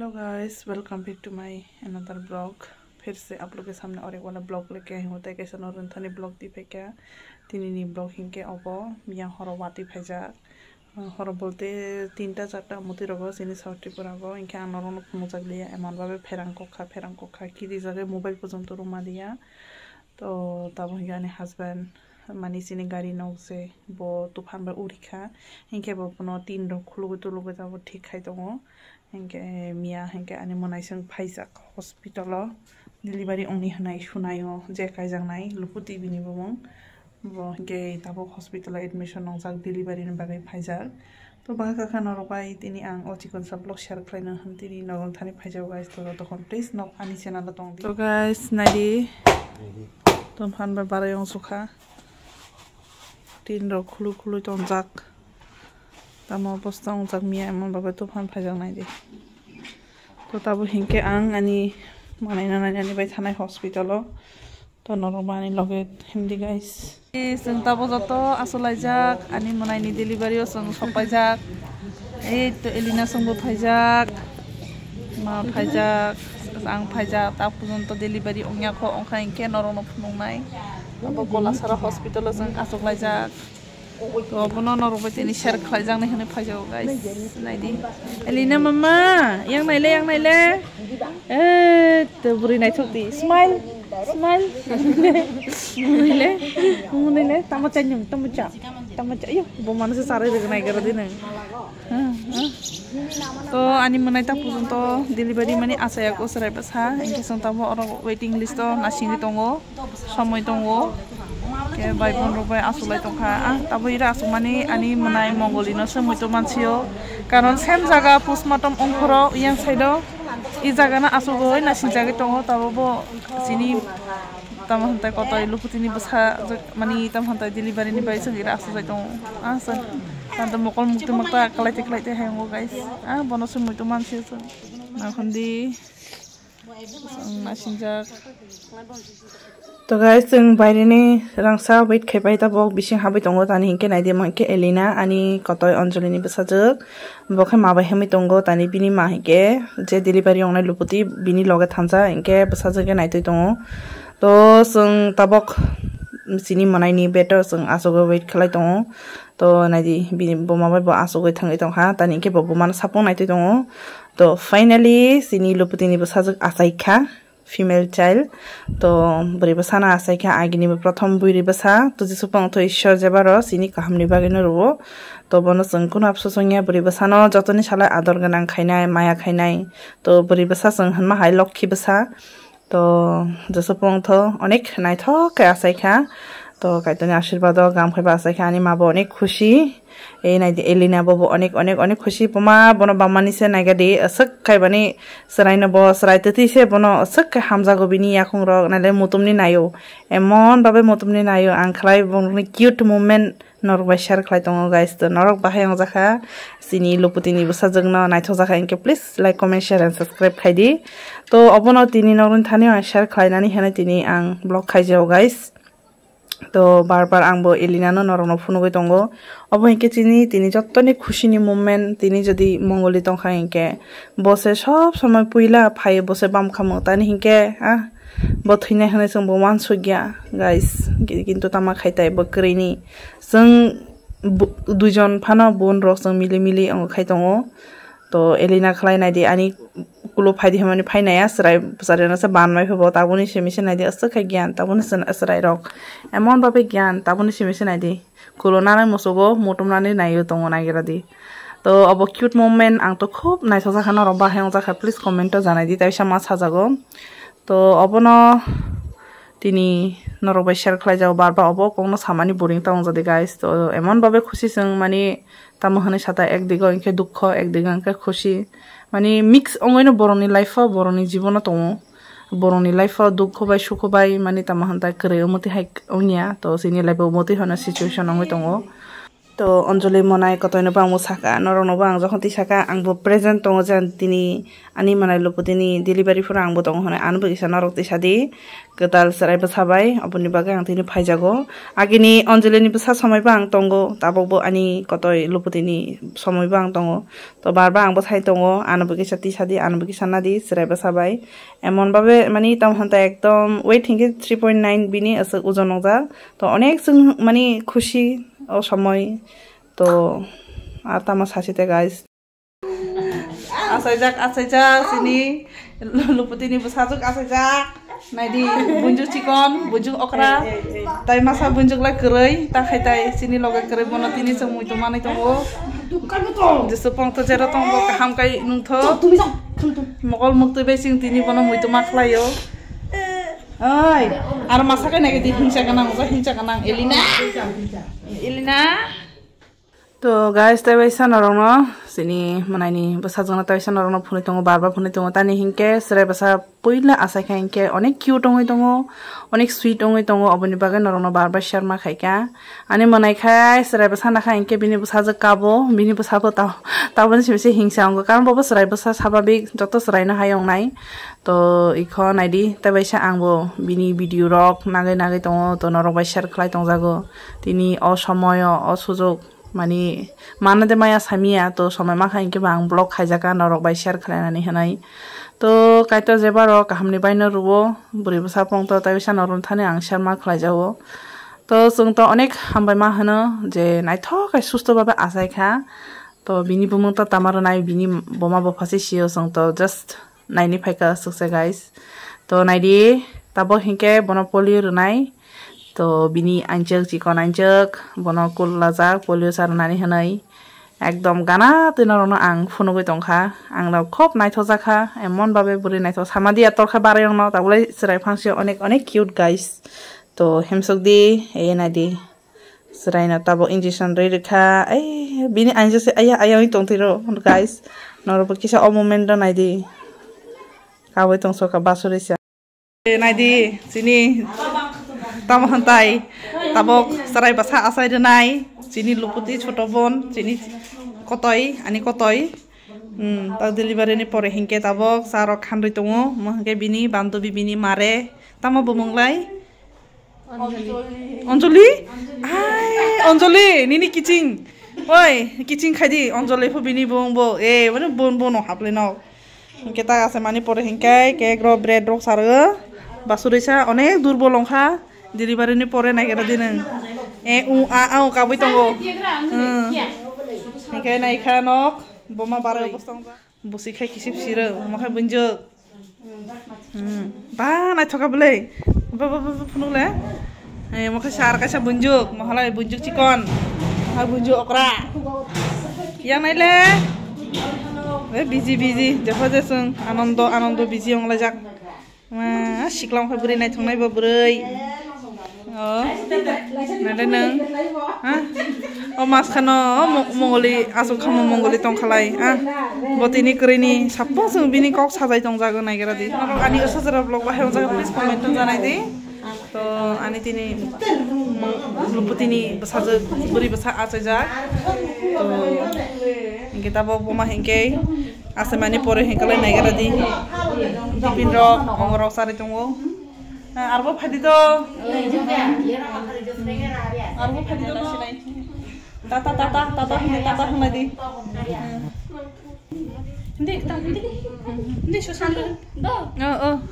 Hello guys, welcome back to my another blog. फिर से आप लोग के सामने और एक वाला ब्लॉग लेके आई हूँ। कैसे नौरंथानी ब्लॉग दी पे क्या तिनी ब्लॉग हिंके अब मियाँ हर वाती फैजा हर बोलते 3टा 4टा मुती रगो सिनी साउथी पुरागो इनके आं नरन मुजाक लिया एमन बाबे फेरांकोखा किरी जागे मोबाइल पर्यंत रुमा दिया तो तब हिंगानी हस्बैंड मानी सिनी गाड़ी नौसे बो तूफान बा उड़िखा हिंके बो पुनो 3 रग खुलुगो जाबो ठीक खाई दंगो हिंके मिया हिंके आनी मनाइसं फाइजाक हस्पिटाल डिलीवरी अंगनी होनाय सुनायो जे कायजांनाय लुपुति बिनि बमं बो हिंके ताबो हस्पिटाल एडमिशन नंजाक डिलीवरी नि बागै फाइजाक तो बागा खाना रबाय तिनी आं अचिकन सब ब्लॉग शेयर खालायनो हम तिनी नरंथानि फाइजाव गाइस तो तखन प्लीज नक आनी चैनल दं तो गाइस नायदि तो फानबा बारायं सुखा 3 रग खुलु तंजाक तम अवस्था उजाक मिया एमन बाबा तूफान फाइजांनाय दे तो ताबो हिंके आं आनी मानायना नायनानै बाय थानाय हस्पिटाल तो नरमानि लगे हिंदी गाइस जों ताबो जत आसलायजाक आनी मनायनि डिलीवरी जों सपायजाक ए तो एलिना संबो फाइजाक मा फाइजाक आं फाइजाक ता पर्यन्त डिलीवरी अंयाखौ अंखा हिंके नरनो फुंनाय अब गलासारा हस्पिटाल जों आसलायजाक तो अपनो नरबैतिनि शेयर खालायजांनाय होनो फाइजाव गाइस नायदि एलिना मामा yang नायले ए तो बुरै नायथौदि स्माइल मुनैले तामचायं तामचा यो बमानसे सारै रग नायगरा दि नों तो आनी मोनायता पर्यन्त डिलीवरी माने आसायाको सरायबासा इनके जों ताबो अर वेटिंग लिस्ट नासिनि दंगो समय दंगो के बायबन रबाय आसलाय तंखा ताबो इरा आसमानि आनी मोनाय मंगलिनो सोमैतो मानसियो कारण सेम जागा पोस्टमार्टम अंखरो इयां साइडो इ जागाना आसगोय नासिन जागे दंगो ताबो सिनि तामहन्ताय कतय लुपुतिनि बसा माने तामहन्ताय डिलीवरी नि बाय सगिरा आसजाय दं सन तांत मकल मुक्ति मक्ता कलायते हायंगो गाइस बनो सोमैतो मानसियो नाखन्दि नासिनजाक तो गाइस जों बायरेनि रांसा वेट खेबाय ताबो बिसिं हाबै दंगो तानि हिंके नायदि मांके एलिना आनी कतय अंजलिनि बसाजोक बखे माबाय हेमै दंगो तानि बिनि मा हिंके जे डिलीवरी अंनाय लुपुति बिनि लगे थांजा हिंके बसाजोके नायतै दंगो तो जों ताबक सिनि मनायनि बेटर जों आसगो वेट खालाय दंगो तो नायदि बिनि बमाबाय बो आसगो थाङै दंहा तानि हिंके बो मान सापं नायतै दंगो तो फाइनली सिनि लुपुतिनि बसाजोक आसायखा फीमेल चाइल्ड तो बोरैबा साना आसायखा आगिनि प्रथम बुइरि बसा तो जेसुपं तो ईश्वर जेबार सिनि काहामनि बागैनो रुबो तो बनो जों कुनो अफसोसंया बोरैबा सानो जतनि सालाय आदर गोनां खायनाय माया खायनाय तो बोरैबा सा जों हनमा हाय लक्खि बसा तो जेसुपं तो अनेक नायथक आसायखा तो कायतनि आशीर्वाद गाम फैबा आसायखा आनी माबो अनेक खुशी ए नायदि एलिना बो अनेक खुशी पमा बनो बामानि से नायगादि असक खायबानि सरायनो बो सरायतति से बनो असक हामजागो बिनि याखं र नाले मुतुमनि नायो एमन बाबे मुतुमनि नायो आं खलाय बंनि क्यूट मोमेंट नरबाय शेयर खलाय दंगो गाइस तो नरक बाहायं जाखा सिनि लुपुतिनि बसा जोंनो नायथ जाखा इनके please like comment share and subscribe खायदि तो अबनो तिनि नरन थानि आं शेयर खायनानि हेने तिनि आं ब्लॉग खायजाव गाइस तो बार आंबो एलिनानो नरनो फुनुगै दंगो अब हिंके तिनी जत्तनि खुशिनि मोमेंट तिनी जदि मंगलि तंखा हिंके बसे सब समय पुइला फाय बसे बाम खामो तानि हिंके बथैने हने जों बमान सुगिया गाइस किन्तु तामा खायताय बकरैनि जों दुइजन फाना बन रक जों मिलि आं खाय दंगो तो एलिना खलाय नायदि आनी कुलो फायदि हमनि फायनाया सराय सरायना से बानमाय होबो ताबुनि सेमिसे नायदि असखै ज्ञान ताबुनि सराय रक एमन बाबे ज्ञान ताबुनि सेमिसे नायदि कुलो नानाय मसगो मोटमनानै नायो दंगो नागिरादि तो अब क्यूट मोमेंट आं तो खूब नायथ जाखाना र बाहायं जाखा प्लीज कमेंट जानायदि ताइसा मा साजागो तो अबनो तिनी नरबाय शेयर खालाय जाव बार अब कोनो सामानि बोरिं ताउं जदि गाइस तो एमन बाबे खुशी जों माने ताम हने साता एक दिगो इनके दुख एक दिगो इनके खुशी माने मिक्स अंगैनो बरनि लाइफ बरनि जीवन दङ बरनि लाइफ दुख बाय सुख बाय माने ताम हन्ता करे मति हाय अंगिया तो सिनि लाइफ मति हना सिचुएशन अंगै दङ to Anjali monai kotoino bang mo saka norong no bang jokhon ti saka angbo present tongo jan tini ani manai luputini delivery fura angbo tongo hone anu bagi norok ti sadi ketal serai besabai abuni bagai ang tini phaijago agini Anjali ni besa samai bang tongo tabokbo ani kotoi luputini samai bang tongo to barba angbo thai tongo anu bagi sati sadi anu bagi sanadi serai besabai emon babe mani tam hanta ekdom weight hinge 3.9 bini asuk ojon nongja to onek sung mani khushi o সময় তো আর তামা সাসিতে guys আসাইজাক সিনি লুপতিনি বসাজুক আসাইজাক নাইদি বুঞ্জুক চিকন বুঞ্জুক অকরা তাই মাসা বুঞ্জুক লাই কरै তা খাইতাই সিনি লগে কरै বনা তিনি সমুই তো মানাই তঙ্গো যেসু পং তো জেরা তঙ্গো কাহাম কাই নুংথ মকল মুক্তি বেসিং তিনি বনা মুই তো মাখলাইও Oi, ar masakan naik di hinca kanang Elina. To guys, tayo isa narong no, sini manay ni basa jona tayo isa narong no phone tongo barbar phone tongo tani hinke sere basa poila asai kha hinke onek cute tongo onek sweet tongo oboni bagai narong no barbar share ma khaika ani manai khai sere basa na kha hinke bini basa je kabo bini basa bo tabon sibse hingsa ongo karon bobo sere basa sababik joto sere na hayong nai to ikho naidi tayo isa angbo bini video rok nagai tongo to narong bai share khlai tongjago tini o samoyo o sujok mani mana de maya samia to somai makha inke bang blog khaijaka norok bai share khlainani hanai to kaito jebaro kahamni baino rubo buri basa pong to taisa noron thane ang share ma khlaijawo to sung to onek hambai ma hano je naithok kai susto babe asai kha to bini bumung to tamaro nai bini boma bo phasi sio sung to just naini phaika sukse guys to naidi tabo hinke bonopoli runai to bini anjak chikon anjak bono kul lajak polio sarnani hanai ekdom gana tinarona ang phunugoi tongkha angla khop naithojaka emon babe buri naitho samadi atorkha barayong no tabulai serai phangsi onek cute guys to hemsok di enadi serai na tabo injection rei rekha ai bini anjak se aya tongtiro guys norobo kisa o moment do naidi kawai tongsoka basurisa naidi sini tamo hantai tabok sarai basa asai denai sini luputi choto bon sini kotoi ani kotoi ta delivery ni pore hinke tabok saro khandri tongo mohke bini bandobi bini mare tamo bumunglai Anjali ai Anjali nini kiching oi kiching khaidi Anjali pho bini bongbo e mane bon no haple no hinke ta ase mani pore hinke cake ro bread ro saro basurisa onek durbol longkha delivery ni pore naik era dineng au kabui tongo nike naik kanok boma bare bostong busi khai kisip sire makai bunjuk ba naik thoka bele ba phunuk le makai sar kaisa bunjuk mahalai bunjuk cikon mahal bunjuk okra yang naik le busy jepho jesung anondo busy ong lajak siklang khai buri naik thongnai ba burai nada neng o mas khano mongoli asu khamo mongoli tong khalai botini krini sapong sung bini kok sajai tong jago nai gera di ani osajara blog ba hong jago please comment janai di to ani tini luputini basaje buri basa asaja to kita bo boma hengke asemani pore hengkalai nai gera di dipindro ongro sari tongo arbo phadido sinai tata hunadi ndi shosan do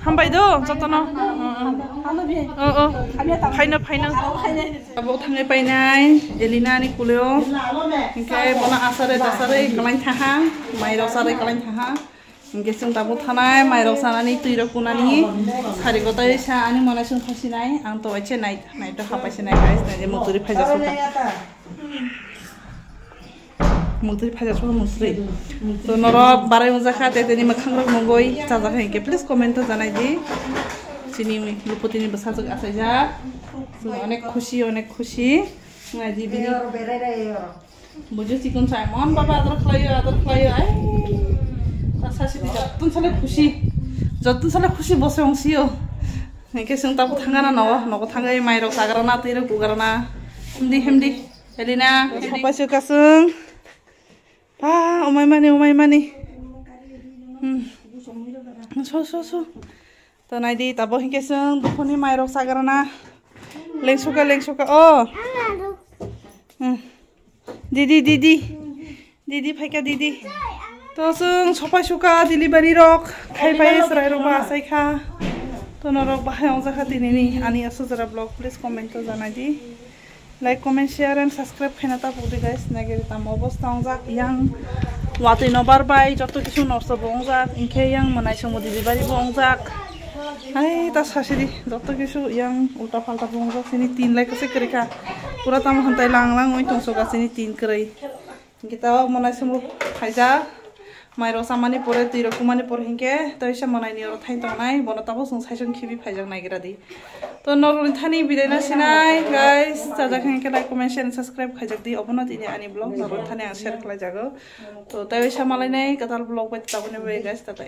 hambai do jotono phaina abo thangai painai Elina ni kuleo inke bona asare dasare kalain thaha mairo sare kalain thaha gesung tabu thanai mairo sanani tuiro kunani sari gotai sa ani monasung khasinai ang to ache nai to khapasinai guys na je muturi phajasuka mutri to noro barai mujaka teteni makhangrok mongoi chajaka hinke please comment janai di sini luputini basajak asaja onek khushi ngaji bini buju cikun sai mon baba adar khlayo ai sasi jatun sale khushi bose ongsiyo ke sung tabu thangana no ko thangai mairok sagrana tiro kugarana hemdi Elina sampai suka sung umay mani so to nai di tabo hingke sung bukhoni mairok sagarana lengsuka oh didi phaika didi to sung sampai suka delivery rok khai pai srai rok ba sai kha to norok bahai ongja kha tinini ani asujara blog please comment to janai di like comment share and subscribe khena ta pudi guys nageri tam obostha ongjak yang wati nobar bai joto kisu norso bongjak inke yang manai somo delivery bongjak ai ta sasidi joto kisu yang ulta falta bongjak sini 3 like se krika pura tam hantai lang oi tongso ga sini 3 krai kita manai somo khaija mairo samani pore tiro kumani por hinke to isa manai ni oro thai tongnai bono tabo sung saison khibi phaijak nagira di to noroni thani bidai na sinai guys jaja khanke like comment share subscribe khaijak di obono dini ani blog noroni thani ang share khlai jago to tai isa malai nai katal blog bai tabone bai guys tata